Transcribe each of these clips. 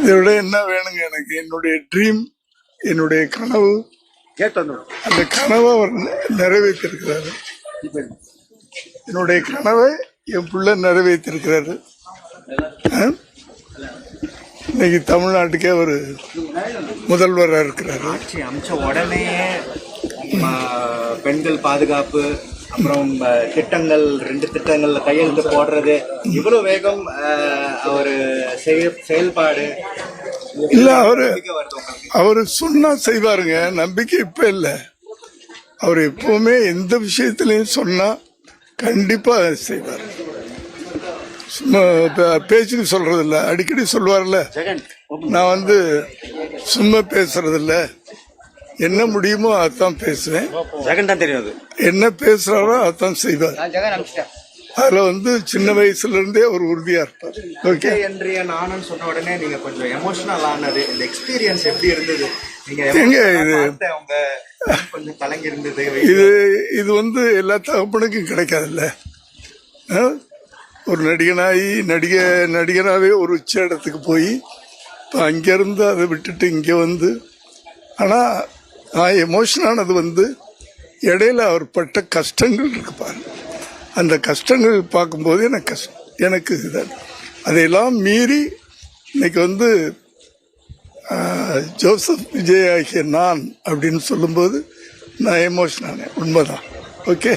இதை விட என்ன வேணுங்க எனக்கு? என்னுடைய ட்ரீம், என்னுடைய கனவு, அந்த கனவை அவர் நிறைவேற்றிருக்கிறாரு. என்னுடைய கனவை என் பிள்ளை நிறைவேற்றிருக்கிறாரு. இன்னைக்கு தமிழ்நாட்டுக்கே ஒரு முதல்வராக இருக்கிறாரு. ஆட்சி அமைச்ச உடனே பெண்கள் பாதுகாப்பு, அப்புறம் திட்டங்கள், 2 திட்டங்கள்ல கையெழுத்து போடுறது, இவ்வளவு வேகம் அவரு செயல்பாடு இல்ல. அவரு சொன்னா செய்வாருங்க, நம்பிக்கை இப்ப இல்ல. அவர் எப்பவுமே எந்த விஷயத்திலையும் சொன்னா கண்டிப்பா செய்வார். சும்மா பேச்சுக்கு சொல்றது இல்ல, அடிக்கடி சொல்லுவார்ல, நான் சும்மா பேசுறது இல்ல, என்ன முடியுமோ அதான் பேசுவேன், என்ன பேசுறாரோ அதான் செய்வார். அதுல சின்ன வயசுல இருந்தே ஒரு உறுதியா இருப்பார். ஓகே, நானும் சொன்ன உடனே நீங்க கொஞ்சம் எமோஷனல் ஆனது, இந்த எக்ஸ்பீரியன்ஸ் எப்படி இருந்தது? எங்க இது கொஞ்சம் கலங்கி இருந்தது. இது எல்லா தகப்பனுக்கும் கிடைக்காதுல்ல. ஒரு நடிகனாவே ஒரு உச்ச இடத்துக்கு போய் இப்போ அங்கிருந்து அதை விட்டுட்டு இங்கே ஆனா நான் எமோஷனானது இடையில அவர் பட்ட கஷ்டங்கள் இருக்கு பாரு. அந்த கஷ்டங்கள் பார்க்கும்போது எனக்கு அதையெல்லாம் மீறி இன்னைக்கு ஜோசப் விஜய் ஆகிய நான் அப்படின்னு சொல்லும்போது நான் எமோஷன் ஆனேன். உண்மைதான். Okay,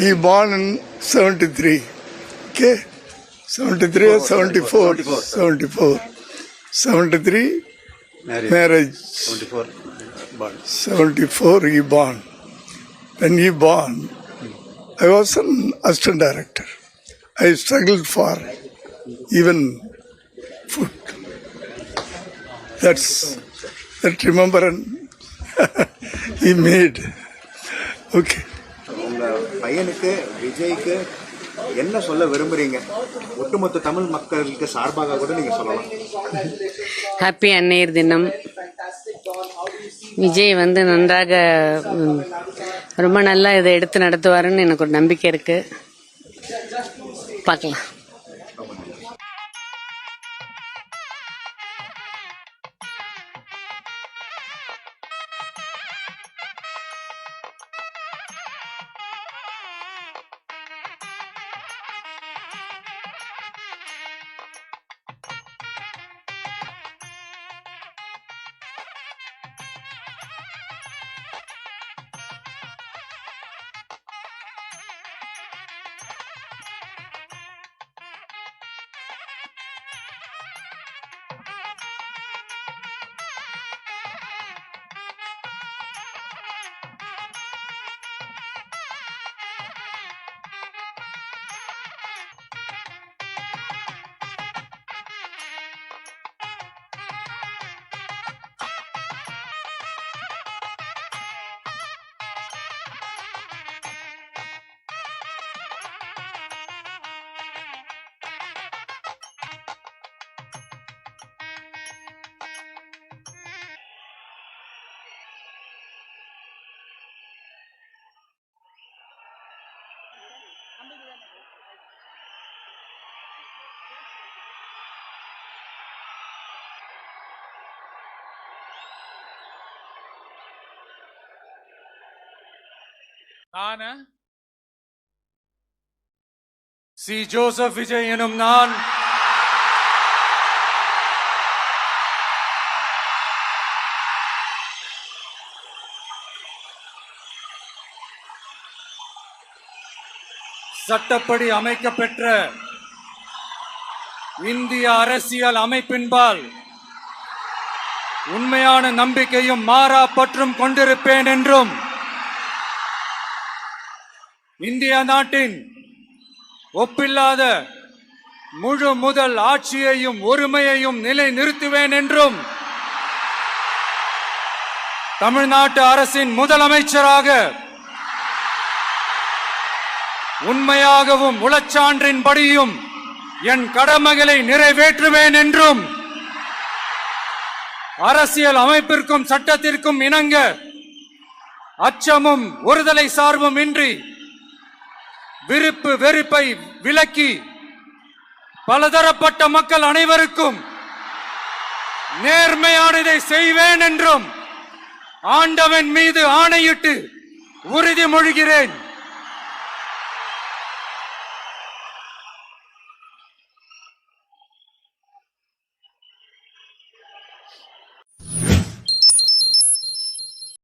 he born in 73. Okay, 73 or 74? 73 marriage. 74 he born. When he born, I was an assistant director. I struggled for even food. That remembrance he made. Okay. உங்க பையனுக்கு விஜய்க்கு என்ன சொல்ல விரும்புறீங்க? ஒட்டுமொத்த தமிழ் மக்களுக்கு சார்பாக கூட நீங்க சொல்லலாம். ஹாப்பி அன்னையர் தினம். விஜய் நன்றாக ரொம்ப நல்லா இதை எடுத்து நடத்துவாருன்னு எனக்கு ஒரு நம்பிக்கை இருக்கு. பார்க்கலாம். சி ஜோசப் விஜய் எனும் நான் சட்டப்படி அமைக்கப்பெற்ற இந்திய அரசியல் அமைப்பின்பால் உண்மையான நம்பிக்கையும் மாறா பற்றும் கொண்டிருப்பேன் என்றும் இந்திய நாட்டின் ஒப்பில்லாத முழு முதல் ஆட்சியையும் ஒருமையையும் நிலை நிறுத்துவேன் என்றும் தமிழ்நாட்டு அரசின் முதலமைச்சராக உண்மையாகவும் உளச்சான்றின்படியும் என் கடமைகளை நிறைவேற்றுவேன் என்றும் அரசியல் அமைப்பிற்கும் சட்டத்திற்கும் இணங்க அச்சமும் ஒருதலை சார்பும் இன்றி விருப்பு வெறுப்பை விலக்கி பலதரப்பட்ட மக்கள் அனைவருக்கும் நேர்மையானதை செய்வேன் என்றும் ஆண்டவன் மீது ஆணையிட்டு உறுதிமொழிகிறேன்.